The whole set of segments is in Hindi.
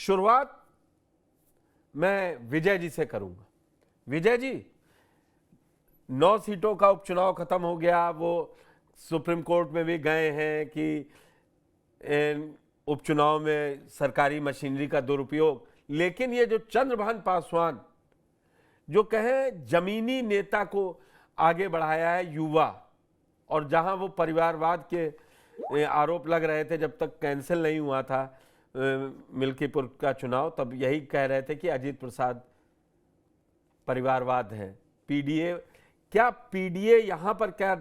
शुरुआत मैं विजय जी से करूंगा। विजय जी, 9 सीटों का उपचुनाव खत्म हो गया, वो सुप्रीम कोर्ट में भी गए हैं कि उपचुनाव में सरकारी मशीनरी का दुरुपयोग, लेकिन ये जो चंद्रभान पासवान जो कहे जमीनी नेता को आगे बढ़ाया है युवा, और जहां वो परिवारवाद के आरोप लग रहे थे जब तक कैंसिल नहीं हुआ था मिल्कीपुर का चुनाव, तब यही कह रहे थे कि अजीत प्रसाद परिवारवाद है। पीडीए, क्या पीडीए यहां पर क्या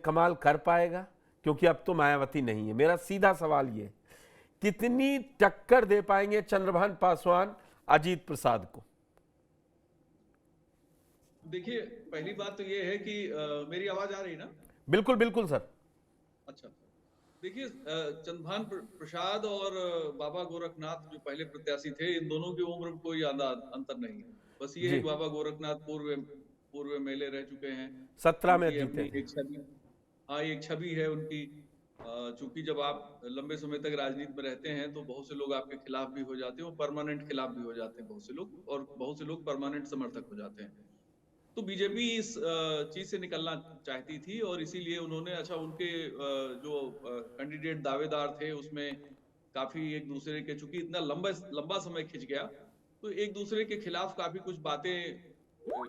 कमाल कर पाएगा? क्योंकि अब तो मायावती नहीं है। मेरा सीधा सवाल ये, कितनी टक्कर दे पाएंगे चंद्रभान पासवान अजीत प्रसाद को? देखिए, पहली बात तो ये है कि मेरी आवाज आ रही है ना? बिल्कुल बिल्कुल सर। अच्छा, देखिए, चंद्रभान प्रसाद और बाबा गोरखनाथ जो पहले प्रत्याशी थे, इन दोनों की उम्र में कोई ज्यादा अंतर नहीं है। बस ये है जी, कि बाबा गोरखनाथ पूर्व एमएलए रह चुके हैं। 17 में उनकी जीते अपनी थे। एक छवि, हाँ, एक छवि है उनकी। चूंकि जब आप लंबे समय तक राजनीति में रहते हैं तो बहुत से लोग आपके खिलाफ भी हो जाते हैं और परमानेंट खिलाफ भी हो जाते हैं बहुत से लोग, और बहुत से लोग परमानेंट समर्थक हो जाते हैं। तो बीजेपी इस चीज से निकलना चाहती थी और इसीलिए उन्होंने, अच्छा, उनके जो कैंडिडेट दावेदार थे उसमें काफी एक दूसरे के, चूंकि इतना लंबा लंबा समय खिंच गया, तो एक दूसरे के खिलाफ काफी कुछ बातें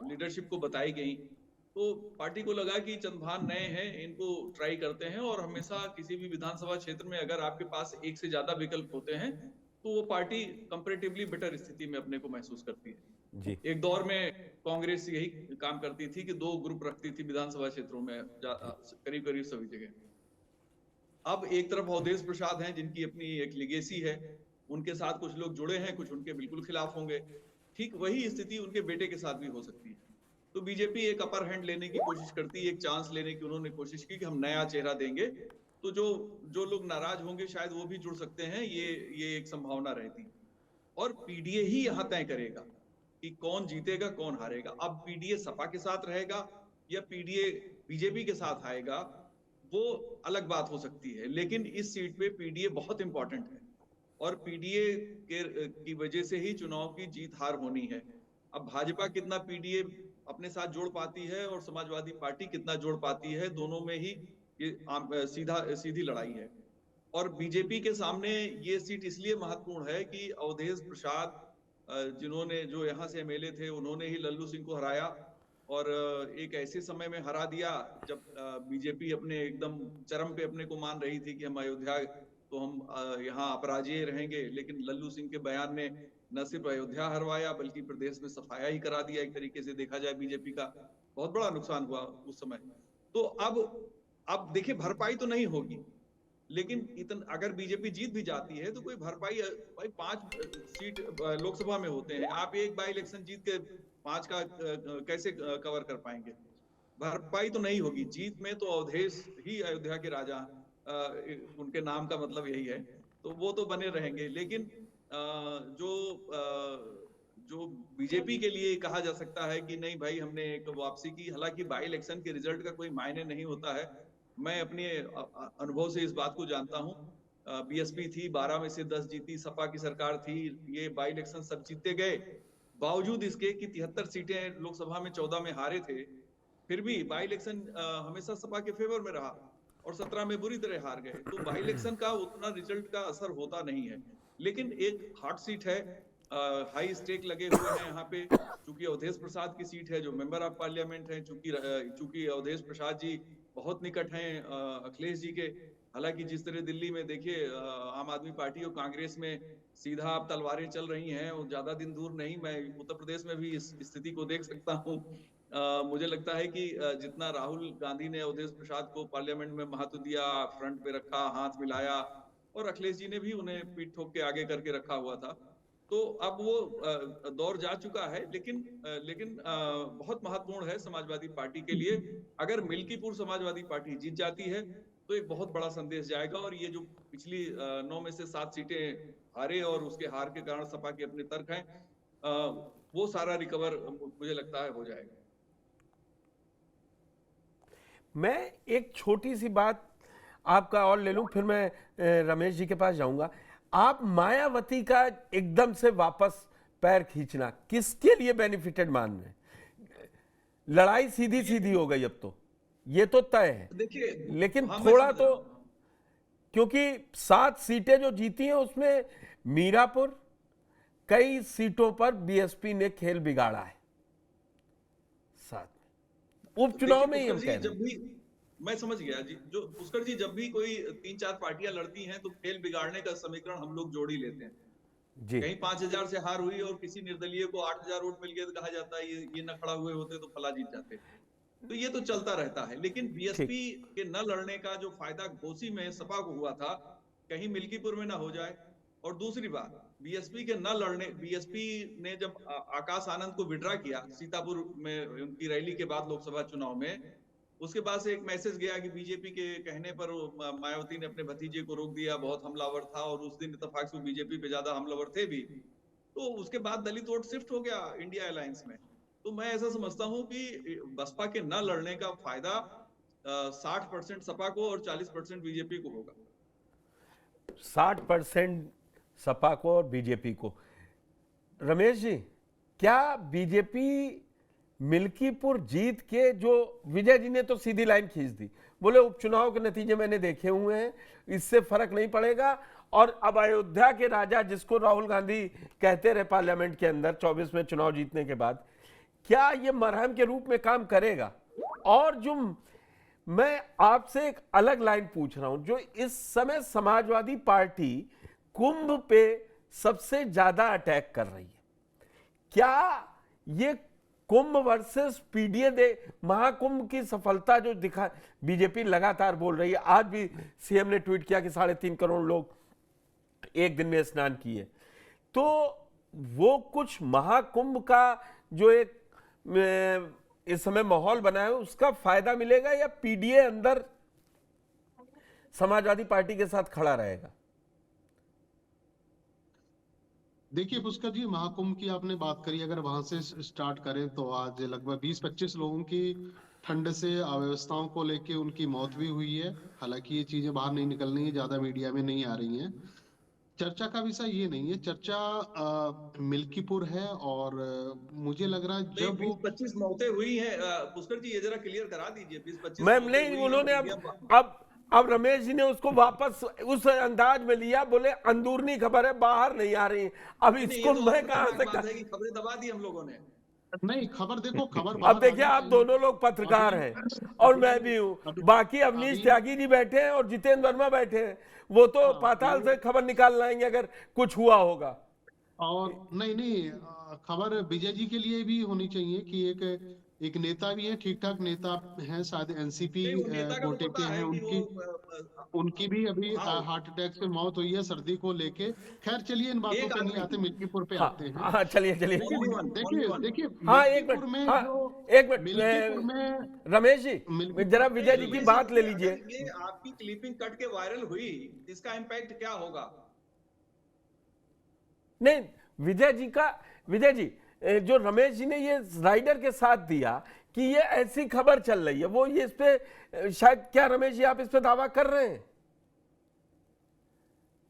लीडरशिप को बताई गई। तो पार्टी को लगा कि चंद्रभान नए हैं, इनको ट्राई करते हैं, और हमेशा किसी भी विधानसभा क्षेत्र में अगर आपके पास एक से ज्यादा विकल्प होते हैं तो वो पार्टी कंपैरेटिवली बेटर स्थिति में अपने को महसूस करती है। जी एक दौर में कांग्रेस यही काम करती थी कि 2 ग्रुप रखती थी विधानसभा क्षेत्रों में करीब करीब सभी जगह। अब एक तरफ अवधेश प्रसाद हैं जिनकी अपनी एक लिगेसी है, उनके साथ कुछ लोग जुड़े हैं, कुछ उनके बिल्कुल खिलाफ होंगे। ठीक वही स्थिति उनके बेटे के साथ भी हो सकती है। तो बीजेपी एक अपर हैंड लेने की कोशिश करती है, एक चांस लेने की उन्होंने कोशिश की कि हम नया चेहरा देंगे, तो जो जो लोग नाराज होंगे शायद वो भी जुड़ सकते हैं, ये एक संभावना रहती। और पीडीए ही यहां तय करेगा कि कौन जीतेगा कौन हारेगा। अब पीडीए सपा के साथ रहेगा या पीडीए बीजेपी के साथ आएगा, वो अलग बात हो सकती है, लेकिन इस सीट पे पीडीए बहुत इंपॉर्टेंट है और पीडीए की वजह से ही चुनाव की जीत हार होनी है। अब भाजपा कितना पीडीए अपने साथ जोड़ पाती है और समाजवादी पार्टी कितना जोड़ पाती है, दोनों में ही ये सीधी लड़ाई है। और बीजेपी के सामने ये सीट इसलिए महत्वपूर्ण है कि अवधेश प्रसाद, जिन्होंने, जो यहाँ से एमएलए थे, उन्होंने ही लल्लू सिंह को हराया, और एक ऐसे समय में हरा दिया जब बीजेपी अपने एकदम चरम पे अपने को मान रही थी कि हम अयोध्या, तो हम यहाँ अपराजेय रहेंगे, लेकिन लल्लू सिंह के बयान ने न सिर्फ अयोध्या हरवाया बल्कि प्रदेश में सफाया ही करा दिया। एक तरीके से देखा जाए बीजेपी का बहुत बड़ा नुकसान हुआ उस समय। तो अब देखिए, भरपाई तो नहीं होगी, लेकिन इतना अगर बीजेपी जीत भी जाती है तो कोई भरपाई, भाई 5 सीट लोकसभा में होते हैं, आप एक बाई इलेक्शन जीत के 5 का कैसे कवर कर पाएंगे? भरपाई तो नहीं होगी। जीत में तो अवधेश ही अयोध्या के राजा, उनके नाम का मतलब यही है, तो वो तो बने रहेंगे। लेकिन जो बीजेपी के लिए कहा जा सकता है कि नहीं भाई, हमने एक वापसी की, हालांकि बाई इलेक्शन के रिजल्ट का कोई मायने नहीं होता है। मैं अपने अनुभव से इस बात को जानता हूँ। बीएसपी थी, 12 में से 10 जीती, सपा की सरकार थी, ये बाई इलेक्शन सब जीते गए, बावजूद इसके कि 73 सीटें लोकसभा में 14 में हारे थे, फिर भी बाई इलेक्शन हमेशा सपा के फेवर में रहा और 17 में बुरी तरह हार गए। तो बाई इलेक्शन का उतना रिजल्ट का असर होता नहीं है, लेकिन एक हॉट सीट है, हाई स्टेक लगे हुए हैं यहाँ पे। चूंकि अवधेश प्रसाद की सीट है जो मेंबर ऑफ पार्लियामेंट है, चूंकि अवधेश प्रसाद जी बहुत निकट हैं अखिलेश जी के। हालांकि जिस तरह दिल्ली में देखिए आम आदमी पार्टी और कांग्रेस में सीधा अब तलवारें चल रही हैं, और ज्यादा दिन दूर नहीं, मैं उत्तर प्रदेश में भी इस स्थिति को देख सकता हूँ। मुझे लगता है कि जितना राहुल गांधी ने अवधेश प्रसाद को पार्लियामेंट में महत्व दिया, फ्रंट पे रखा, हाथ मिलाया, और अखिलेश जी ने भी उन्हें पीठ ठोक के आगे करके रखा हुआ था, तो अब वो दौर जा चुका है। लेकिन बहुत महत्वपूर्ण है समाजवादी पार्टी के लिए। अगर मिल्कीपुर समाजवादी पार्टी जीत जाती है तो एक बहुत बड़ा संदेश जाएगा, और ये जो पिछली 9 में से 7 सीटें हारे और उसके हार के कारण सपा के अपने तर्क हैं, वो सारा रिकवर मुझे लगता है हो जाएगा। मैं एक छोटी सी बात आपका और ले लूं, फिर मैं रमेश जी के पास जाऊंगा। आप मायावती का एकदम से वापस पैर खींचना किसके लिए बेनिफिटेड मान रहे हैं? लड़ाई सीधी सीधी हो गई अब तो, ये तो तय है। देखिए, लेकिन हाँ, मैं थोड़ा समझ तो, रहा हूं। क्योंकि 7 सीटें जो जीती हैं उसमें मीरापुर, कई सीटों पर बीएसपी ने खेल बिगाड़ा है। साथ में उपचुनाव देखिए में ही पुष्कर हम जी, कह रहे जब हैं। भी मैं समझ गया जी, जो पुष्कर जी जब भी कोई 3-4 पार्टियां लड़ती हैं तो खेल बिगाड़ने का समीकरण हम लोग जोड़ ही लेते हैं। जी कहीं 5,000 से हार हुई और किसी निर्दलीय को 8,000 वोट मिल गए तो कहा जाता है ये न खड़ा हुए होते तो फला जीत जाते। तो ये तो चलता रहता है, लेकिन ठीक। बीएसपी के न लड़ने का जो फायदा घोसी में सपा को हुआ था, कहीं मिल्कीपुर में ना हो जाए। और दूसरी बात, बीएसपी के न लड़ने, बीएसपी ने जब आकाश आनंद को विड्रा किया सीतापुर में उनकी रैली के बाद लोकसभा चुनाव में, उसके बाद से एक मैसेज गया कि बीजेपी के कहने पर मायावती ने अपने भतीजे को रोक दिया, बहुत हमलावर था, और उस दिन इत्तेफाक से बीजेपी पे ज्यादा हमलावर थे भी। तो उसके बाद दलित वोट शिफ्ट हो गया इंडिया अलायंस में। तो मैं ऐसा समझता हूं कि बसपा के न लड़ने का फायदा 60% सपा को और 40% बीजेपी को होगा। 60% सपा को और बीजेपी को। रमेश जी, क्या बीजेपी मिल्कीपुर जीत के, जो विजय जी ने तो सीधी लाइन खींच दी, बोले उपचुनाव के नतीजे मैंने देखे हुए हैं, इससे फर्क नहीं पड़ेगा, और अब अयोध्या के राजा जिसको राहुल गांधी कहते रहे पार्लियामेंट के अंदर 24 में चुनाव जीतने के बाद, क्या ये मरहम के रूप में काम करेगा? और जो मैं आपसे एक अलग लाइन पूछ रहा हूं, जो इस समय समाजवादी पार्टी कुंभ पे सबसे ज्यादा अटैक कर रही है, क्या ये कुंभ वर्सेस पीडीए दे महाकुंभ की सफलता जो दिखा, बीजेपी लगातार बोल रही है, आज भी सीएम ने ट्वीट किया कि 3.5 करोड़ लोग एक दिन में स्नान किए, तो वो कुछ महाकुंभ का जो एक इस समय माहौल बना है उसका फायदा मिलेगा, या पीडीए अंदर समाजवादी पार्टी के साथ खड़ा रहेगा? देखिए पुष्कर जी, महाकुंभ की आपने बात करी, अगर वहां से स्टार्ट करें तो आज लगभग 20-25 लोगों की ठंड से अव्यवस्थाओं को लेके उनकी मौत भी हुई है। हालांकि ये चीजें बाहर नहीं निकल रही है, ज्यादा मीडिया में नहीं आ रही हैं। चर्चा का विषय ये नहीं है, चर्चा मिल्कीपुर है। और मुझे लग रहा है नहीं, जब 20-25 मौतें हुई हैं। पुष्कर जी ये जरा क्लियर करा दीजिए, 20-25 मैं मौतें नहीं, हुई हैं उन्होंने मीडिया। अब रमेश जी ने उसको वापस उस अंदाज में लिया, बोले अंदरूनी खबर है, बाहर नहीं आ रही। अब नहीं, इसको ये तो मैं और कहां से खतरनाक बात है कि खबरें दबा दी हम लोगों ने। नहीं, खबर देखो, खबर अब बाहर देखिए, आनी आप चाहिए। दोनों लोग पत्रकार अभी हैं और मैं भी हूं, अभी बाकी अवनीश त्यागी जी बैठे हैं और जितेंद्र वर्मा बैठे हैं, वो तो पाताल से खबर निकाल लाएंगे अगर कुछ हुआ होगा। और नहीं नहीं, खबर विजय जी के लिए भी होनी चाहिए कि एक नेता भी है, ठीक ठाक नेता हैं, शायद एनसीपी नहीं, वो नेता का तो कोटे के पता हैं। है कि वो उनकी भी अभी हाँ, हार्ट अटैक से मौत हुई है, सर्दी को लेके। खैर चलिए, इन बातों एक पे नहीं आदमी आते, की, मिल्कीपुर पे हाँ आते हैं। हाँ, चलिए चलिए। ओनली वन, ओनली देखिए वन। देखिए, हाँ, एक मिल्कीपुर मिनट, में हाँ, जो एक मिल्कीपुर मिनट, में रमेश जी, मिल्कीपुर जरा विजय जी नहीं, की ये बात ले सोचिए, लीजिए। अगर ये आपकी क्लिपिंग कट के वायरल हुई, इसका इम्पैक्ट क्या होगा? नहीं, विजय जी, जो रमेश जी ने ये राइडर के साथ दिया कि ये ऐसी खबर चल रही है, वो ये इस पे शायद, क्या रमेश जी आप इस पे दावा कर रहे हैं?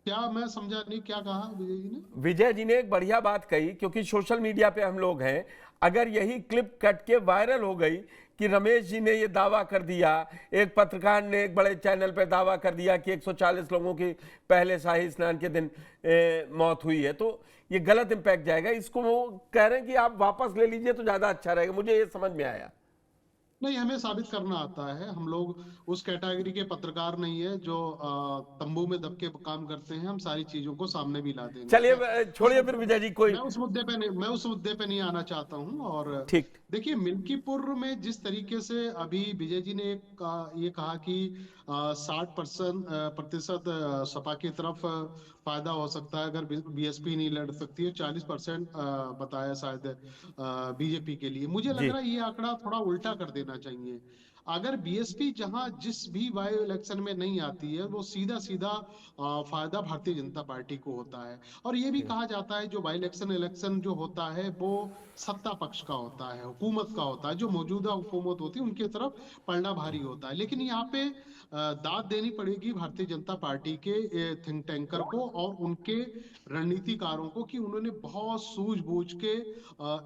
क्या, मैं समझा नहीं, क्या कहा विजय जी ने? विजय जी ने एक बढ़िया बात कही, क्योंकि सोशल मीडिया पे हम लोग हैं, अगर यही क्लिप कट के वायरल हो गई कि रमेश जी ने ये दावा कर दिया, एक पत्रकार ने एक बड़े चैनल पे दावा कर दिया कि 140 लोगों की पहले शाही स्नान के दिन मौत हुई है, तो ये गलत इंपैक्ट जाएगा। इसको वो कह रहे हैं कि आप वापस ले लीजिए तो ज्यादा अच्छा रहेगा, मुझे ये समझ में आया। नहीं, हमें साबित करना आता है। हम लोग उस कैटेगरी के पत्रकार नहीं है जो तंबू में दब के काम करते हैं। हम सारी चीजों को सामने भी ला देंगे। चलिए छोड़िए फिर विजय जी, कोई मैं उस मुद्दे पे नहीं आना चाहता हूं। और ठीक। देखिए, मिल्कीपुर में जिस तरीके से अभी विजय जी ने ये कहा कि 60% सपा की तरफ फायदा हो सकता है अगर बीएसपी नहीं लड़ सकती है, 40% बताया शायद बीजेपी के लिए। मुझे लग जी रहा है ये आंकड़ा थोड़ा उल्टा कर देना चाहिए। अगर बीएसपी जहां जिस भी वायु इलेक्शन में नहीं आती है, वो सीधा सीधा फायदा भारतीय जनता पार्टी को होता है। और ये भी कहा जाता है जो बाई इलेक्शन जो होता है वो सत्ता पक्ष का होता है, हुकूमत का होता है, जो मौजूदा हुकूमत होती है उनकी तरफ पलड़ा भारी होता है। लेकिन यहाँ पे दाद देनी पड़ेगी भारतीय जनता पार्टी के थिंक टैंकर को और उनके रणनीतिकारों को कि उन्होंने बहुत सूझबूझ के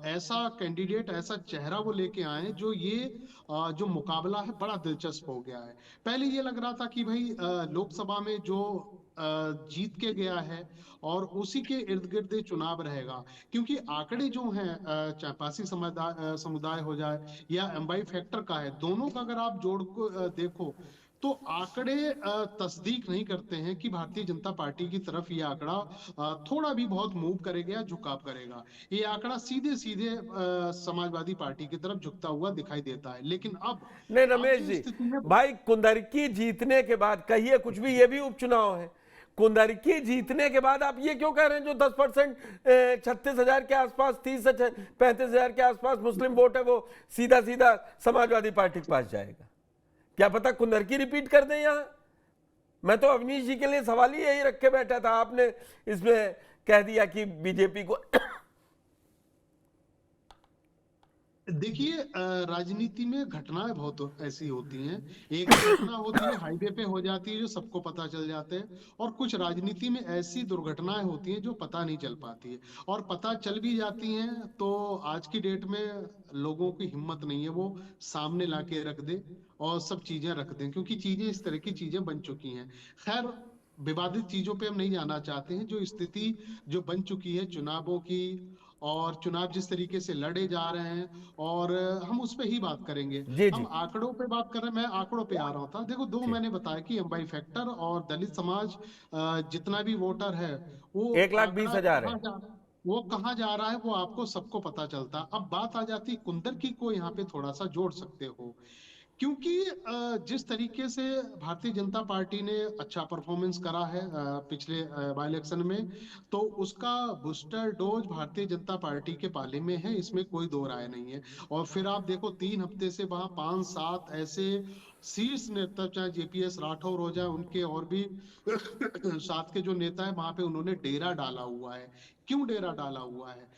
ऐसा कैंडिडेट, ऐसा चेहरा वो लेके आए जो ये जो मुकाबला है बड़ा दिलचस्प हो गया है। पहले ये लग रहा था कि भाई लोकसभा में जो जीत के गया है और उसी के इर्द गिर्द चुनाव रहेगा, क्योंकि आंकड़े जो हैं चाहे पासी समुदाय हो जाए या एम्बाई फैक्टर का है, दोनों का अगर आप जोड़ को देखो तो आंकड़े तस्दीक नहीं करते हैं कि भारतीय जनता पार्टी की तरफ ये आंकड़ा थोड़ा भी बहुत मूव करेगा या झुकाव करेगा। ये आंकड़ा सीधे सीधे समाजवादी पार्टी की तरफ झुकता हुआ दिखाई देता है। लेकिन नहीं अब रमेश जो जी, स्थिति है भाई कुंदरकी जीतने के बाद कहिए कुछ भी, ये भी उपचुनाव है। कुंदरकी जीतने के बाद आप ये क्यों कह रहे हैं जो 10% 36,000 के आसपास, 30 से 35,000 के आसपास मुस्लिम वोट है वो सीधा सीधा समाजवादी पार्टी के पास जाएगा? क्या पता कुंदरकी रिपीट कर दें यहां? मैं तो अवनीश जी के लिए सवाल ही यही रख के बैठा था, आपने इसमें कह दिया कि बीजेपी को देखिए राजनीति में घटनाएं बहुत ऐसी होती हैं। एक घटना होती है हाईवे पे हो जाती है जो सबको पता चल जाते हैं, और कुछ राजनीति में ऐसी दुर्घटनाएं होती हैं जो पता नहीं चल पाती है, और पता चल भी जाती हैं तो आज की डेट में लोगों की हिम्मत नहीं है वो सामने लाके रख दे और सब चीजें रख दें, क्योंकि चीजें इस तरह की चीजें बन चुकी हैं। खैर, विवादित चीजों पे हम नहीं जाना चाहते हैं। जो स्थिति जो बन चुकी है चुनावों की, और चुनाव जिस तरीके से लड़े जा रहे हैं, और हम उस पे ही बात करेंगे। जी हम जी आंकड़ों पे बात कर रहे हैं, मैं आंकड़ों पे आ रहा था। देखो, दो ठीक। मैंने बताया कि एम्बाई फैक्टर और दलित समाज जितना भी वोटर है वो 1,20,000 है। वो कहाँ जा रहा है वो आपको सबको पता चलता। अब बात आ जाती कुंदरकी को यहाँ पे थोड़ा सा जोड़ सकते हो, क्योंकि जिस तरीके से भारतीय जनता पार्टी ने अच्छा परफॉर्मेंस करा है पिछले बाई इलेक्शन में, तो उसका booster dose Bharatiya Janata party के पाले में है, इसमें कोई दो राय नहीं है। और फिर आप देखो 3 हफ्ते से वहां 5-7 ऐसे शीर्ष नेता, चाहे जेपीएस राठौर हो जाए, उनके और भी साथ के जो नेता है वहां पे उन्होंने डेरा डाला हुआ है। क्यों डेरा डाला हुआ है?